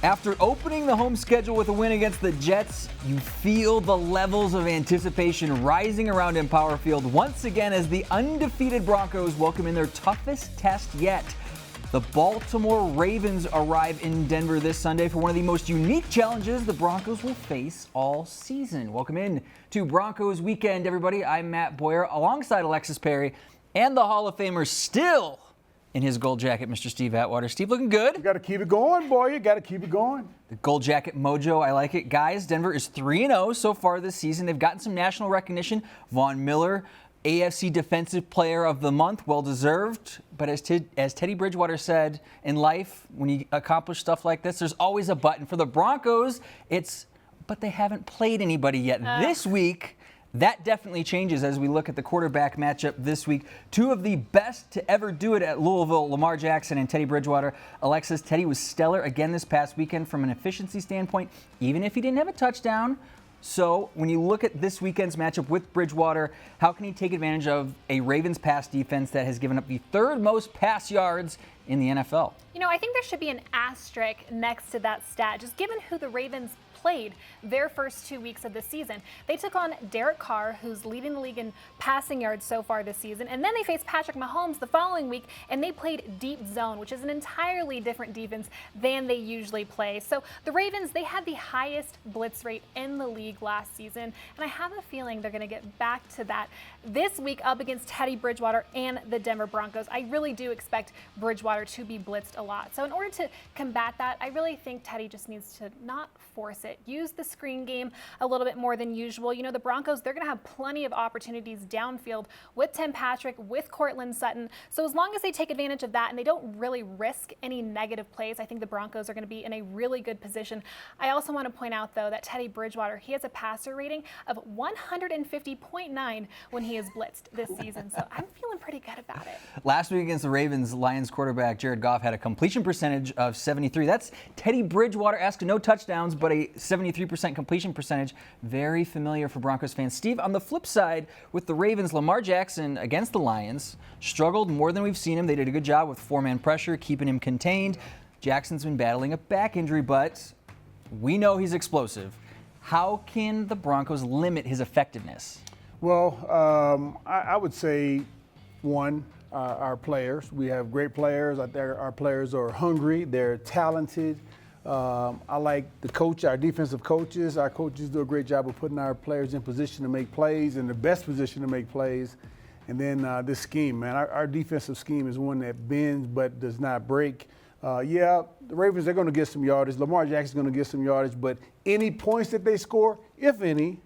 After opening the home schedule with a win against the Jets, you feel the levels of anticipation rising around Empower Field once again as the undefeated Broncos welcome in their toughest test yet. The Baltimore Ravens arrive in Denver this Sunday for one of the most unique challenges the Broncos will face all season. Welcome in to Broncos Weekend, everybody. I'm Matt Boyer alongside Alexis Perry and the Hall of Famer still in his gold jacket, Mr. Steve Atwater. Steve, looking good. You got to keep it going, boy. You got to keep it going. The gold jacket mojo, I like it. Guys, Denver is 3-0 so far this season. They've gotten some national recognition. Von Miller, AFC Defensive Player of the Month, well-deserved. But as Teddy Bridgewater said, in life, when you accomplish stuff like this, there's always a button. For the Broncos, but they haven't played anybody yet. This week, that definitely changes as we look at the quarterback matchup this week. Two of the best to ever do it at Louisville, Lamar Jackson and Teddy Bridgewater. Alexis, Teddy was stellar again this past weekend from an efficiency standpoint, even if he didn't have a touchdown. So when you look at this weekend's matchup with Bridgewater, how can he take advantage of a Ravens pass defense that has given up the third most pass yards in the NFL? You know, I think there should be an asterisk next to that stat, just given who the Ravens played their first 2 weeks of the season. They took on Derek Carr, who's leading the league in passing yards so far this season, and then they faced Patrick Mahomes the following week, and they played deep zone, which is an entirely different defense than they usually play. So the Ravens, they had the highest blitz rate in the league last season, and I have a feeling they're going to get back to that this week up against Teddy Bridgewater and the Denver Broncos. I really do expect Bridgewater to be blitzed a lot. So in order to combat that, I really think Teddy just needs to not force it. Use the screen game a little bit more than usual. You know, the Broncos, they're going to have plenty of opportunities downfield with Tim Patrick, with Courtland Sutton. So as long as they take advantage of that and they don't really risk any negative plays, I think the Broncos are going to be in a really good position. I also want to point out, though, that Teddy Bridgewater, he has a passer rating of 150.9 when he is blitzed this season. So I'm feeling pretty good about it. Last week against the Ravens, Lions quarterback Jared Goff had a completion percentage of 73. That's Teddy Bridgewater-esque, no touchdowns, but a 73% completion percentage. Very familiar for Broncos fans. Steve, on the flip side, with the Ravens, Lamar Jackson against the Lions struggled more than we've seen him. They did a good job with four-man pressure, keeping him contained. Jackson's been battling a back injury, but we know he's explosive. How can the Broncos limit his effectiveness? Well, I would say, one, our players. We have great players out there. Our players are hungry. They're talented. I like the coach, our defensive coaches. Our coaches do a great job of putting our players in position to make plays, in the best position to make plays. And then this scheme, man, our defensive scheme is one that bends but does not break. The Ravens, they're going to get some yardage. Lamar Jackson's going to get some yardage, but any points that they score, if any,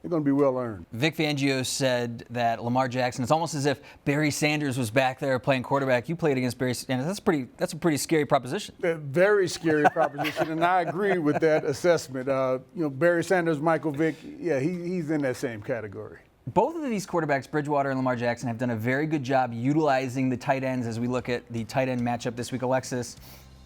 they're going to be well earned. Vic Fangio said that Lamar Jackson, it's almost as if Barry Sanders was back there playing quarterback. You played against Barry Sanders. That's a pretty scary proposition. A very scary proposition, and I agree with that assessment. Barry Sanders, Michael Vick, he's in that same category. Both of these quarterbacks, Bridgewater and Lamar Jackson, have done a very good job utilizing the tight ends as we look at the tight end matchup this week. Alexis,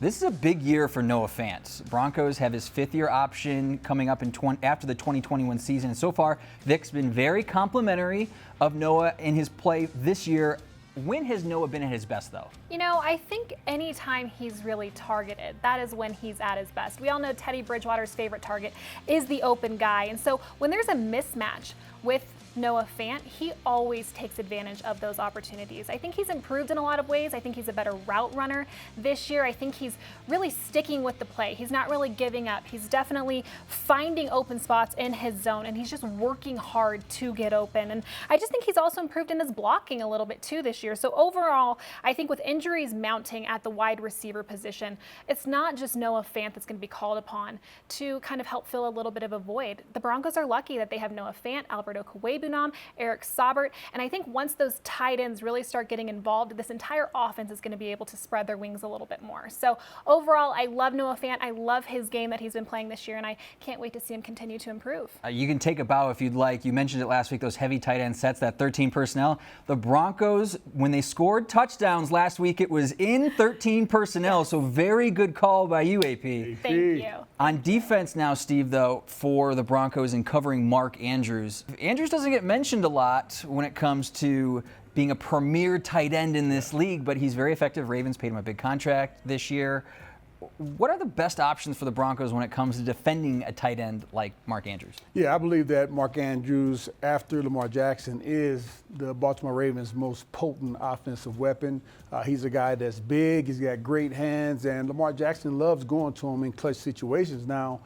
this is a big year for Noah Fant. Broncos have his fifth-year option coming up after the 2021 season. And so far, Vic's been very complimentary of Noah in his play this year. When has Noah been at his best, though? You know, I think anytime he's really targeted, that is when he's at his best. We all know Teddy Bridgewater's favorite target is the open guy. And so when there's a mismatch with Noah Fant, he always takes advantage of those opportunities. I think he's improved in a lot of ways. I think he's a better route runner this year. I think he's really sticking with the play. He's not really giving up. He's definitely finding open spots in his zone, and he's just working hard to get open. And I just think he's also improved in his blocking a little bit too this year. So overall, I think with injuries mounting at the wide receiver position, it's not just Noah Fant that's going to be called upon to kind of help fill a little bit of a void. The Broncos are lucky that they have Noah Fant, Alberto Kawebunam, Eric Saubert, and I think once those tight ends really start getting involved, this entire offense is going to be able to spread their wings a little bit more. So overall, I love Noah Fant. I love his game that he's been playing this year, and I can't wait to see him continue to improve. You can take a bow if you'd like. You mentioned it last week, those heavy tight end sets, that 13 personnel. The Broncos, when they scored touchdowns last week, it was in 13 personnel, so very good call by you, AP. Thank you. On defense now, Steve, though, for the Broncos in covering Mark Andrews. Andrews doesn't get mentioned a lot when it comes to being a premier tight end in this league, but he's very effective. Ravens paid him a big contract this year. what are the best options for the Broncos when it comes to defending a tight end like Mark Andrews? Yeah, I believe that Mark Andrews, after Lamar Jackson, is the Baltimore Ravens' most potent offensive weapon. He's a guy that's big, he's got great hands, and Lamar Jackson loves going to him in clutch situations. Now,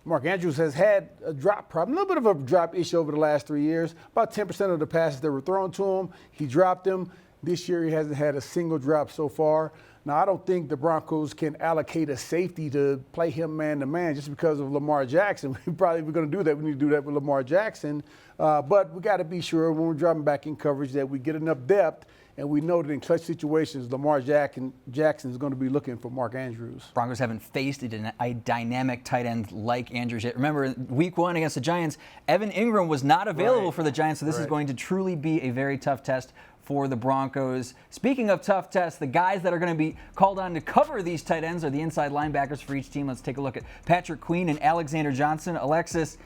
Mark Andrews has had a drop problem, a little bit of a drop issue over the last 3 years. About 10% of the passes that were thrown to him, he dropped them. This year, he hasn't had a single drop so far. Now, I don't think the Broncos can allocate a safety to play him man-to-man just because of Lamar Jackson. We're going to do that. We need to do that with Lamar Jackson. But we got to be sure when we're dropping back in coverage that we get enough depth, and we know that in clutch situations, Lamar Jackson is going to be looking for Mark Andrews. Broncos haven't faced a dynamic tight end like Andrews yet. Remember, week 1 against the Giants, Evan Ingram was not available for the Giants, so this is going to truly be a very tough test for the Broncos. Speaking of tough tests, the guys that are going to be called on to cover these tight ends are the inside linebackers for each team. Let's take a look at Patrick Queen and Alexander Johnson. Alexis,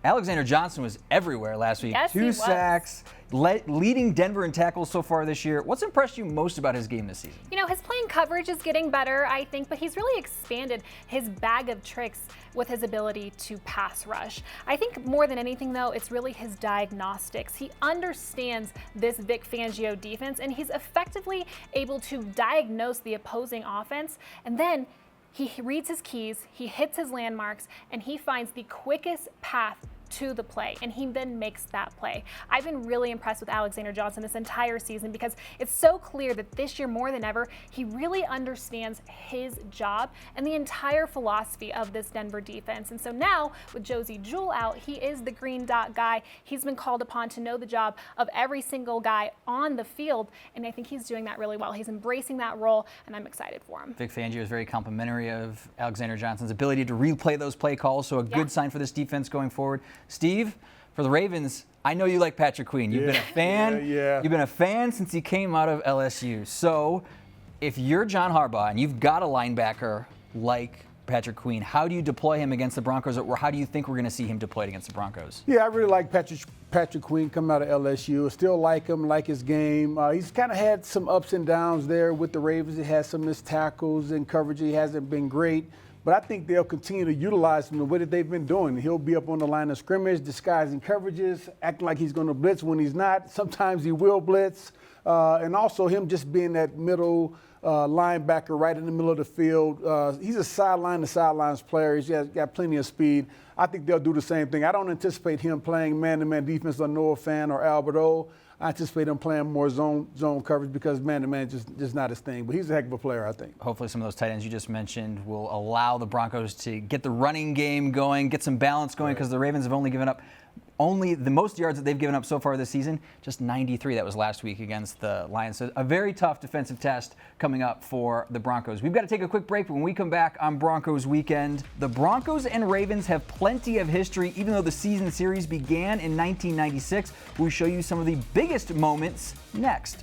Alexander Johnson was everywhere last week. Yes, 2 sacks, leading Denver in tackles so far this year. What's impressed you most about his game this season? You know, his playing coverage is getting better, I think, but he's really expanded his bag of tricks with his ability to pass rush. I think more than anything, though, it's really his diagnostics. He understands this Vic Fangio defense, and he's effectively able to diagnose the opposing offense, and then he reads his keys, he hits his landmarks, and he finds the quickest path to the play, and he then makes that play. I've been really impressed with Alexander Johnson this entire season because it's so clear that this year more than ever, he really understands his job and the entire philosophy of this Denver defense. And so now with Josie Jewell out, he is the green dot guy. He's been called upon to know the job of every single guy on the field, and I think he's doing that really well. He's embracing that role, and I'm excited for him. Vic Fangio is very complimentary of Alexander Johnson's ability to replay those play calls, so a good sign for this defense going forward. Steve, for the Ravens, I know you like Patrick Queen. You've been a fan. You've been a fan since he came out of LSU. So if you're John Harbaugh and you've got a linebacker like Patrick Queen, how do you deploy him against the Broncos, or how do you think we're going to see him deployed against the Broncos? Yeah, I really like Patrick Queen coming out of LSU. I still like him, like his game. He's kind of had some ups and downs there with the Ravens. He has some missed tackles and coverage. He hasn't been great. But I think they'll continue to utilize him the way that they've been doing. He'll be up on the line of scrimmage, disguising coverages, acting like he's going to blitz when he's not. Sometimes he will blitz. And also him just being that middle linebacker right in the middle of the field. He's a sideline-to-sidelines player. He's got plenty of speed. I think they'll do the same thing. I don't anticipate him playing man-to-man defense on Noah Fant or Albert O. I anticipate him playing more zone coverage because man-to-man is just not his thing. But he's a heck of a player, I think. Hopefully some of those tight ends you just mentioned will allow the Broncos to get the running game going, get some balance going, because the Ravens have only given up the most yards that they've given up so far this season, just 93. That was last week against the Lions. So a very tough defensive test coming up for the Broncos. We've got to take a quick break, but when we come back on Broncos Weekend, the Broncos and Ravens have plenty of history, even though the season series began in 1996. We'll show you some of the biggest moments next.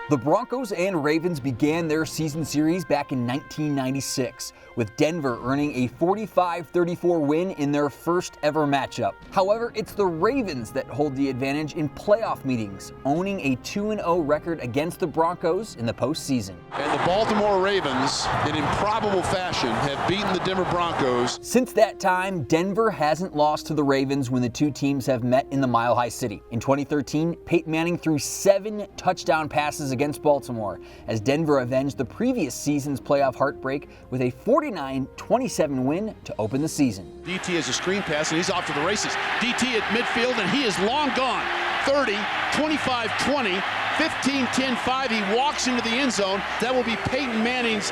The Broncos and Ravens began their season series back in 1996, with Denver earning a 45-34 win in their first ever matchup. However, it's the Ravens that hold the advantage in playoff meetings, owning a 2-0 record against the Broncos in the postseason. And the Baltimore Ravens, in improbable fashion, have beaten the Denver Broncos. Since that time, Denver hasn't lost to the Ravens when the two teams have met in the Mile High City. In 2013, Peyton Manning threw 7 touchdown passes against Baltimore, as Denver avenged the previous season's playoff heartbreak with a 49-27 win to open the season. DT has a screen pass, and he's off to the races. DT at midfield, and he is long gone. 30, 25-20, 15-10-5. He walks into the end zone. That will be Peyton Manning's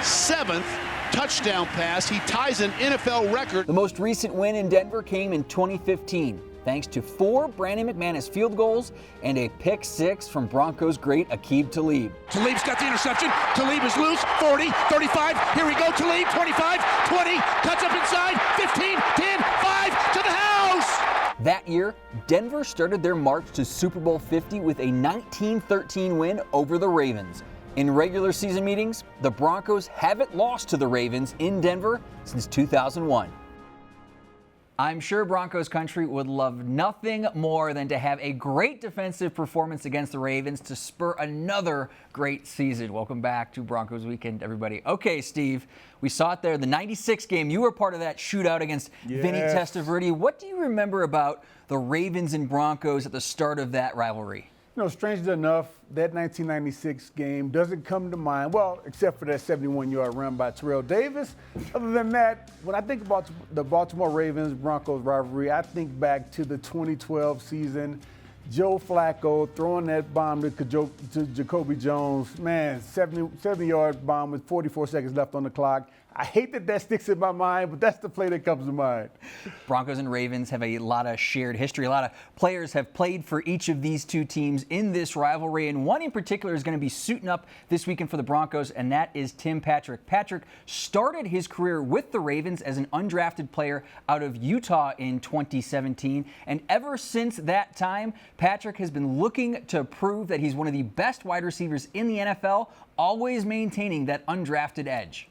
7th touchdown pass. He ties an NFL record. The most recent win in Denver came in 2015. Thanks to 4 Brandon McManus field goals and a pick 6 from Broncos great Aqib Talib. Talib's got the interception. Talib is loose. 40, 35. Here we go. Talib, 25, 20. Cuts up inside. 15, 10, 5 to the house. That year, Denver started their march to Super Bowl 50 with a 19-13 win over the Ravens. In regular season meetings, the Broncos haven't lost to the Ravens in Denver since 2001. I'm sure Broncos country would love nothing more than to have a great defensive performance against the Ravens to spur another great season. Welcome back to Broncos Weekend, everybody. Okay, Steve, we saw it there, the 96 game. You were part of that shootout against Vinny Testaverde. What do you remember about the Ravens and Broncos at the start of that rivalry? You know, strangely enough, that 1996 game doesn't come to mind, well, except for that 71-yard run by Terrell Davis. Other than that, when I think about the Baltimore Ravens-Broncos rivalry, I think back to the 2012 season. Joe Flacco throwing that bomb to Jacoby Jones. Man, 70-yard bomb with 44 seconds left on the clock. I hate that sticks in my mind, but that's the play that comes to mind. Broncos and Ravens have a lot of shared history. A lot of players have played for each of these two teams in this rivalry, and one in particular is going to be suiting up this weekend for the Broncos, and that is Tim Patrick. Patrick started his career with the Ravens as an undrafted player out of Utah in 2017, and ever since that time, Patrick has been looking to prove that he's one of the best wide receivers in the NFL, always maintaining that undrafted edge.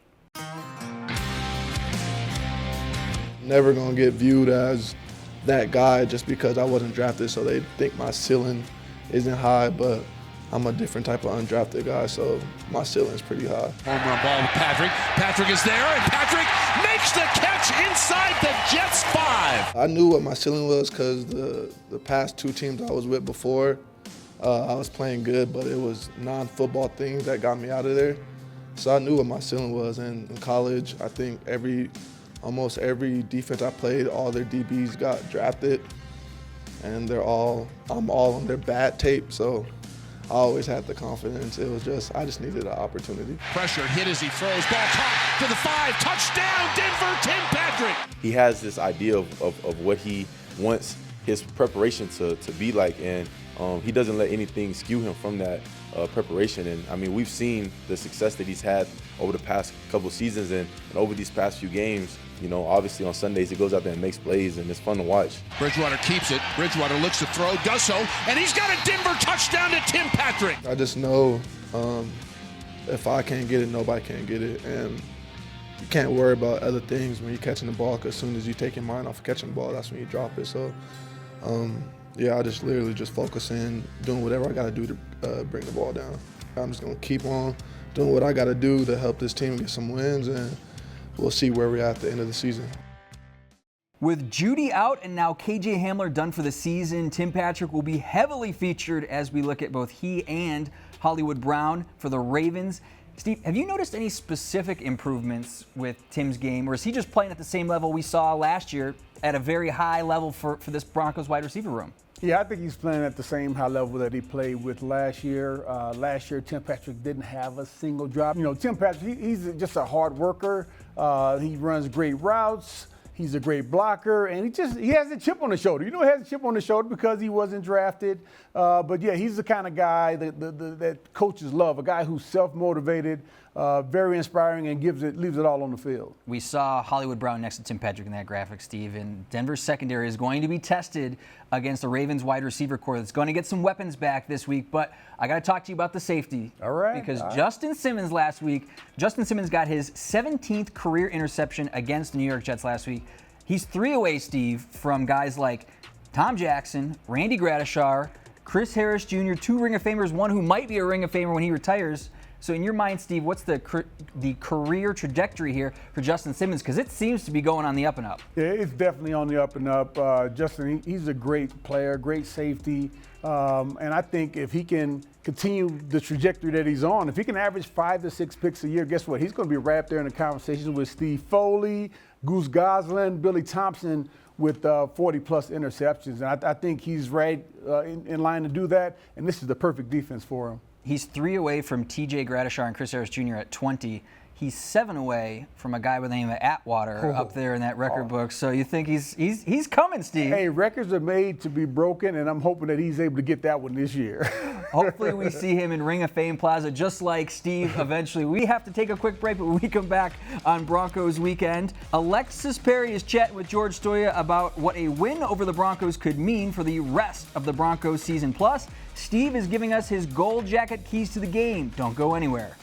Never gonna get viewed as that guy just because I wasn't drafted, so they think my ceiling isn't high, but I'm a different type of undrafted guy, so my ceiling's pretty high. Home run ball with Patrick. Patrick is there, and Patrick makes the catch inside the Jets 5. I knew what my ceiling was because the past two teams I was with before, I was playing good, but it was non-football things that got me out of there. So I knew what my ceiling was, and in college, I think almost every defense I played, all their DBs got drafted, and I'm all on their bad tape, so I always had the confidence. It was just, I just needed an opportunity. Pressure hit as he throws, ball caught to the 5, touchdown Denver, Tim Patrick. He has this idea of what he wants his preparation to be like, and he doesn't let anything skew him from that preparation. And I mean, we've seen the success that he's had over the past couple seasons and over these past few games. You know, obviously on Sundays he goes out there and makes plays, and it's fun to watch. Bridgewater keeps it. Bridgewater looks to throw, does so, and he's got a Denver touchdown to Tim Patrick. I just know if I can't get it, nobody can get it, and you can't worry about other things when you're catching the ball, because as soon as you take your mind off of catching the ball, that's when you drop it. So, yeah, I just literally just focus in, doing whatever I got to do to bring the ball down. I'm just going to keep on doing what I got to do to help this team get some wins, and we'll see where we're at the end of the season. With Judy out and now KJ Hamler done for the season, Tim Patrick will be heavily featured as we look at both he and Hollywood Brown for the Ravens. Steve, have you noticed any specific improvements with Tim's game, or is he just playing at the same level we saw last year at a very high level for this Broncos wide receiver room? Yeah, I think he's playing at the same high level that he played with last year. Last year, Tim Patrick didn't have a single drop. You know, Tim Patrick, he's just a hard worker. He runs great routes. He's a great blocker, and he has a chip on his shoulder. You know, he has a chip on his shoulder because he wasn't drafted. But yeah, he's the kind of guy that coaches love, a guy who's self-motivated, very inspiring, and leaves it all on the field. We saw Hollywood Brown next to Tim Patrick in that graphic, Steve, and Denver's secondary is going to be tested against the Ravens wide receiver corps that's going to get some weapons back this week. But I got to talk to you about the safety. All right. Because Justin Simmons got his 17th career interception against the New York Jets last week. He's 3 away, Steve, from guys like Tom Jackson, Randy Gradishar, Chris Harris Jr., 2 Ring of Famers, one who might be a Ring of Famer when he retires. So in your mind, Steve, what's the career trajectory here for Justin Simmons? Because it seems to be going on the up and up. Yeah, it's definitely on the up and up. Justin, he's a great player, great safety. And I think if he can continue the trajectory that he's on, if he can average 5 to 6 picks a year, guess what? He's going to be right up there in the conversation with Steve Foley, Goose Goslin, Billy Thompson with 40-plus interceptions. And I think he's right in line to do that, and this is the perfect defense for him. He's 3 away from T.J. Gradishar and Chris Harris Jr. at 20. He's 7 away from a guy by the name of Atwater up there in that record book. So you think he's coming, Steve? Hey, records are made to be broken, and I'm hoping that he's able to get that one this year. Hopefully we see him in Ring of Fame Plaza just like Steve eventually. We have to take a quick break, but when we come back on Broncos Weekend, Alexis Perry is chatting with George Stoia about what a win over the Broncos could mean for the rest of the Broncos season. Plus, Steve is giving us his gold jacket keys to the game. Don't go anywhere.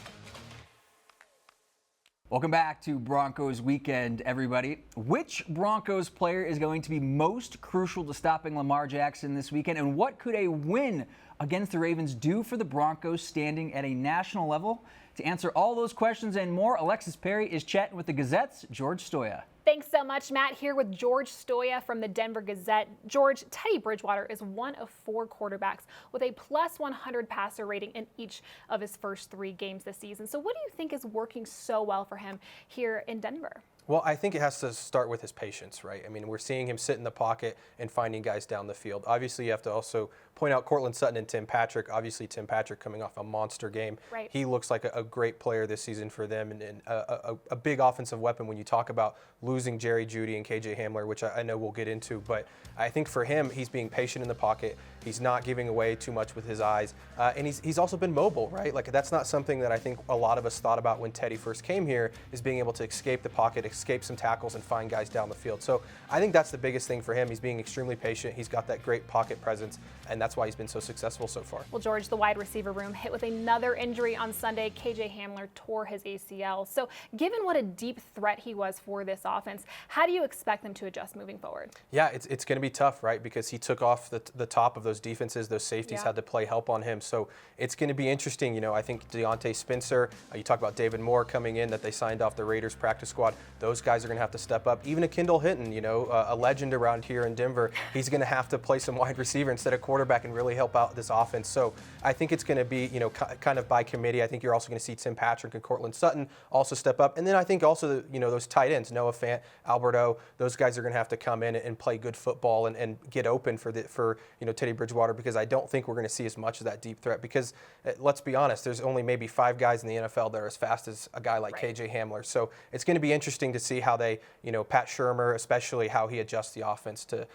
Welcome back to Broncos Weekend, everybody. Which Broncos player is going to be most crucial to stopping Lamar Jackson this weekend, and what could a win against the Ravens do for the Broncos standing at a national level? To answer all those questions and more, Alexis Perry is chatting with the Gazette's George Stoia. Thanks so much, Matt. Here with George Stoia from the Denver Gazette. George, Teddy Bridgewater is one of 4 quarterbacks with a plus 100 passer rating in each of his first 3 games this season. So what do you think is working so well for him here in Denver? Well, I think it has to start with his patience, right? I mean, we're seeing him sit in the pocket and finding guys down the field. Obviously, you have to also point out Courtland Sutton and Tim Patrick. Obviously, Tim Patrick coming off a monster game. Right. He looks like a great player this season for them and a big offensive weapon when you talk about losing Jerry Jeudy and KJ Hamler, which I know we'll get into. But I think for him, he's being patient in the pocket. He's not giving away too much with his eyes. And he's also been mobile, right? Like, that's not something that I think a lot of us thought about when Teddy first came here, is being able to escape the pocket, escape some tackles, and find guys down the field. So I think that's the biggest thing for him. He's being extremely patient. He's got that great pocket presence, and that's why he's been so successful so far. Well, George, the wide receiver room hit with another injury on Sunday. KJ Hamler tore his ACL. So given what a deep threat he was for this offense, how do you expect them to adjust moving forward? Yeah, it's going to be tough, right? Because he took off the top of those defenses. Those safeties had to play help on him. So it's going to be interesting. You know, I think Deontay Spencer, you talk about David Moore coming in that they signed off the Raiders practice squad. Those guys are going to have to step up. Even a Kendall Hinton, you know, a legend around here in Denver, he's going to have to play some wide receiver instead of quarterback and really help out this offense. So I think it's going to be, you know, kind of by committee. I think you're also going to see Tim Patrick and Courtland Sutton also step up. And then I think also, you know, those tight ends, Noah Fant, Alberto, those guys are going to have to come in and play good football and get open for you know, Teddy Bridgewater, because I don't think we're going to see as much of that deep threat, because let's be honest, there's only maybe 5 guys in the NFL that are as fast as a guy like KJ Hamler. So it's going to be interesting to see how they, you know, Pat Shurmur, especially how he adjusts the offense to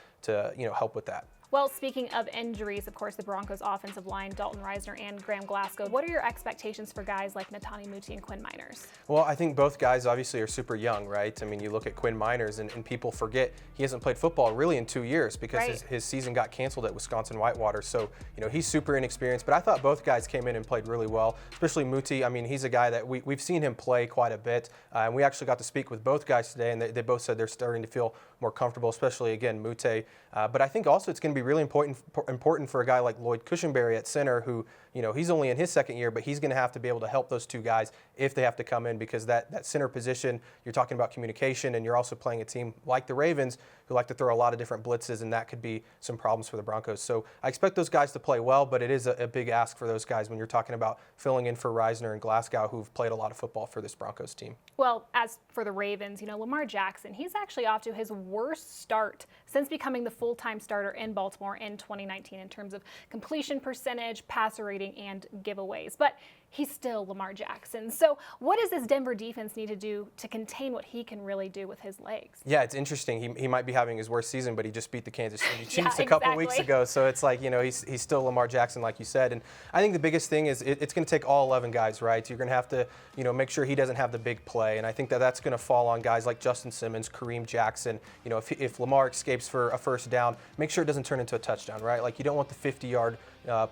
you know, help with that. Well, speaking of injuries, of course, the Broncos offensive line, Dalton Reisner and Graham Glasgow. What are your expectations for guys like Netane Muti and Quinn Miners? Well, I think both guys obviously are super young, right? I mean, you look at Quinn Miners and people forget he hasn't played football really in 2 years because his season got canceled at Wisconsin Whitewater. So, you know, he's super inexperienced, but I thought both guys came in and played really well, especially Muti. I mean, he's a guy that we've seen him play quite a bit. And we actually got to speak with both guys today, and they both said they're starting to feel more comfortable, especially, again, Muti. But I think also it's going to be really important for a guy like Lloyd Cushenberry at center, who, you know, he's only in his second year, but he's going to have to be able to help those 2 guys if they have to come in, because that center position, you're talking about communication, and you're also playing a team like the Ravens who like to throw a lot of different blitzes, and that could be some problems for the Broncos. So I expect those guys to play well, but it is a big ask for those guys when you're talking about filling in for Reisner and Glasgow, who've played a lot of football for this Broncos team. Well, as for the Ravens, you know, Lamar Jackson, he's actually off to his worst start since becoming the full-time starter in Baltimore in 2019 in terms of completion percentage, passer rating, and giveaways. But he's still Lamar Jackson. So what does this Denver defense need to do to contain what he can really do with his legs? Yeah, it's interesting. He might be having his worst season, but he just beat the Kansas City Chiefs a couple weeks ago. So it's like, you know, he's still Lamar Jackson, like you said. And I think the biggest thing is it's going to take all 11 guys, right? You're going to have to, you know, make sure he doesn't have the big play. And I think that's going to fall on guys like Justin Simmons, Kareem Jackson. You know, if Lamar escapes for a first down, make sure it doesn't turn into a touchdown, right? Like, you don't want the 50-yard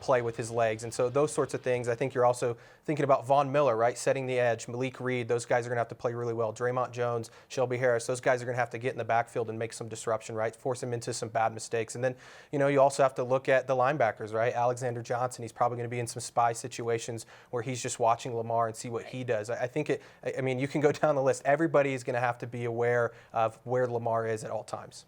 play with his legs. And so those sorts of things. I think you're also thinking about Von Miller, right? Setting the edge, Malik Reed, those guys are going to have to play really well. Draymond Jones, Shelby Harris, those guys are going to have to get in the backfield and make some disruption, right? Force them into some bad mistakes. And then, you know, you also have to look at the linebackers, right? Alexander Johnson, he's probably going to be in some spy situations where he's just watching Lamar and see what he does. I think I mean, you can go down the list. Everybody is going to have to be aware of where Lamar is at all times.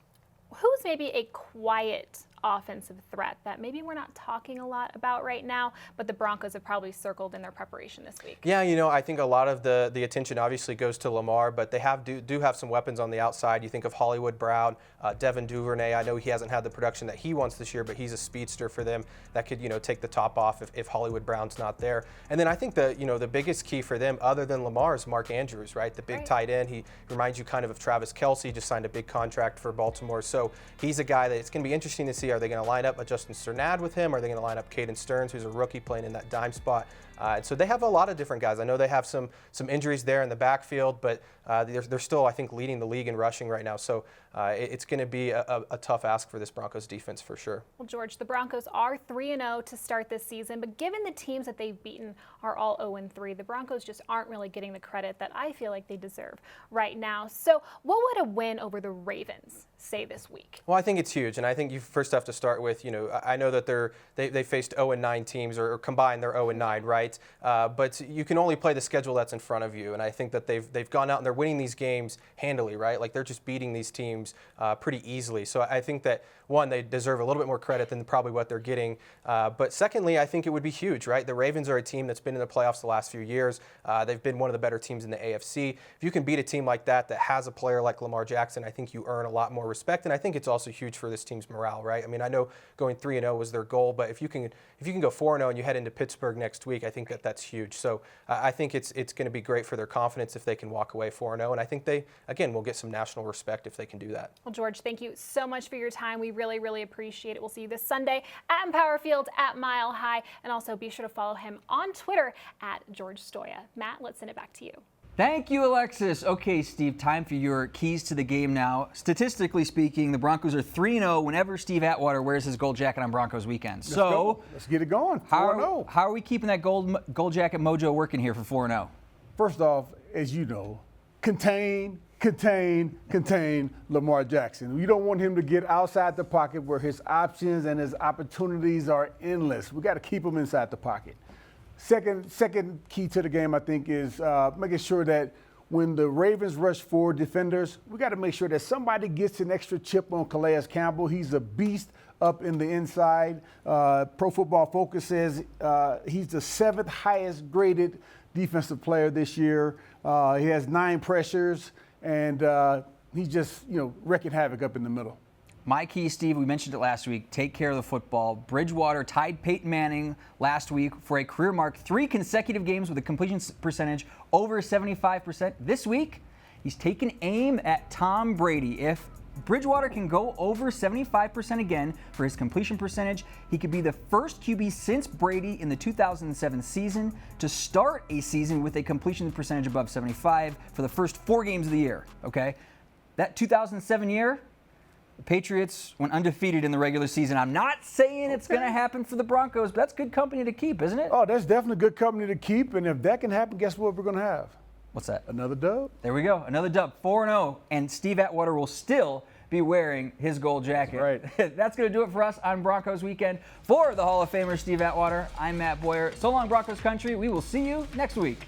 Who's maybe a quiet offensive threat that maybe we're not talking a lot about right now, but the Broncos have probably circled in their preparation this week? Yeah, you know, I think a lot of the attention obviously goes to Lamar, but they do have some weapons on the outside. You think of Hollywood Brown, Devin Duvernay. I know he hasn't had the production that he wants this year, but he's a speedster for them that could, you know, take the top off if Hollywood Brown's not there. And then I think the biggest key for them, other than Lamar, is Mark Andrews, right? The big tight end. He reminds you kind of Travis Kelce. Just signed a big contract for Baltimore, so he's a guy that it's going to be interesting to see. Are they going to line up a Justin Cernad with him? Are they going to line up Caden Stearns, who's a rookie playing in that dime spot? And so they have a lot of different guys. I know they have some injuries there in the backfield, but they're still, I think, leading the league in rushing right now. So it's going to be a tough ask for this Broncos defense for sure. Well, George, the Broncos are 3-0 to start this season, but given the teams that they've beaten are all 0-3, the Broncos just aren't really getting the credit that I feel like they deserve right now. So what would a win over the Ravens say this week? Well, I think it's huge, and I think you first have to start with, I know that they faced 0-9 teams, or combined they're 0-9, right? But you can only play the schedule that's in front of you, and I think that they've gone out and they're winning these games handily, right? Like they're just beating these teams pretty easily. So I think that, one, they deserve a little bit more credit than probably what they're getting. But secondly, I think it would be huge, right? The Ravens are a team that's been in the playoffs the last few years. They've been one of the better teams in the AFC. If you can beat a team like that has a player like Lamar Jackson, I think you earn a lot more respect. And I think it's also huge for this team's morale, right? I mean, I know going 3-0 was their goal, but if you can go 4-0 and you head into Pittsburgh next week, I think that's huge. So I think it's going to be great for their confidence if they can walk away 4-0. And I think they, again, will get some national respect if they can do that. Well, George, thank you so much for your time. We really, really appreciate it. We'll see you this Sunday at Empower Field at Mile High. And also be sure to follow him on Twitter at George Stoia. Matt, let's send it back to you. Thank you, Alexis. Okay, Steve, time for your keys to the game now. Statistically speaking, the Broncos are 3-0 whenever Steve Atwater wears his gold jacket on Broncos Weekend. Let's get it going. 4-0. How are we keeping that gold jacket mojo working here for 4-0? First off, as you know, contain Lamar Jackson. You don't want him to get outside the pocket where his options and his opportunities are endless. We got to keep him inside the pocket. Second key to the game, I think, is making sure that when the Ravens rush forward defenders, we got to make sure that somebody gets an extra chip on Calais Campbell. He's a beast up in the inside. Pro Football Focus says he's the 7th highest graded defensive player this year. He has 9 pressures, and he's just, wreaking havoc up in the middle. My key, Steve, we mentioned it last week, take care of the football. Bridgewater tied Peyton Manning last week for a career mark, 3 consecutive games with a completion percentage over 75%. This week, he's taken aim at Tom Brady. If Bridgewater can go over 75% again for his completion percentage, he could be the first QB since Brady in the 2007 season to start a season with a completion percentage above 75 for the first 4 games of the year, okay? That 2007 year, the Patriots went undefeated in the regular season. I'm not saying it's going to happen for the Broncos, but that's good company to keep, isn't it? Oh, that's definitely good company to keep. And if that can happen, guess what we're going to have? What's that? Another dub. There we go. Another dub. 4-0. And Steve Atwater will still be wearing his gold jacket. Right. That's going to do it for us on Broncos Weekend. For the Hall of Famer Steve Atwater, I'm Matt Boyer. So long, Broncos country. We will see you next week.